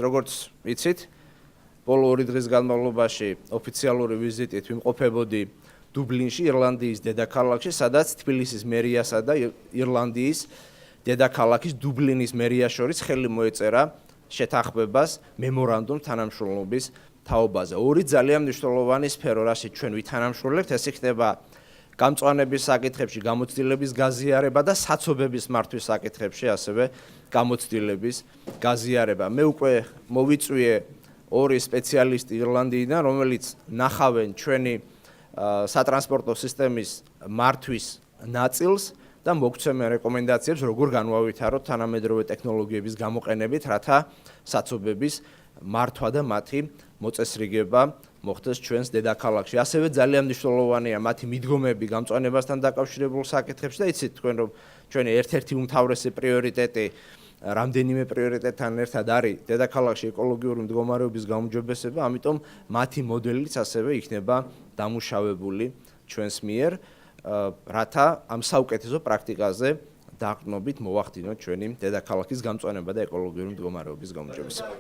როგორც იცით, ბოლო 2 დღის განმავლობაში ოფიციალური ვიზიტით ვიმყოფებოდი დუბლინში, ირლანდიის დედაქალაქში, სადაც თბილისის მერიასა და ირლანდიის დედაქალაქის დუბლინის მერიას შორის ხელი მოეწერა შეთანხმებას მემორანდუმ თანამშრომლობის თაობაზე. ორი ძალიან მნიშვნელოვანი სფერო, რასაც ჩვენ ვითანამშრომლებთ, ეს იქნება გამწვანების საკითხებში გამოცდილების გაზიარება და საცობების მართვის საკითხებში ასევე გამოცდილების გაზიარება. მე უკვე მოვიწვიე 2 სპეციალისტი ირლანდიიდან, რომელიც ნახავენ ჩვენი სატრანსპორტო სისტემის მართვის ნაწილს და მოგცემენ რეკომენდაციებს, როგორ განვავითაროთ თანამედროვე ტექნოლოგიების გამოყენებით, რათა საცობების მართვა და მათი მოწესრიგება მოხდეს ჩვენს დედაქალაქში. ასევე ძალიან მნიშვნელოვანია მათი მიდგომები გამწვანებასთან დაკავშირებულ საკითხებში და იცით თქვენ, რომ ჩვენი ერთ-ერთი უმთავრესი პრიორიტეტი რამდენიმე პრიორიტეტთან ერთად არის დედაქალაქში ეკოლოგიური მდგომარეობის გაუმჯობესება, ამიტომ მათი მოდელიც ასევე იქნება დამუშავებული ჩვენს მიერ, რათა ამ საუკეთესო პრაქტიკაზე დაყრდნობით მოვახდინოთ ჩვენი დედაქალაქის გამწვანება და ეკოლოგიური მდგომარეობის გაუმჯობესება.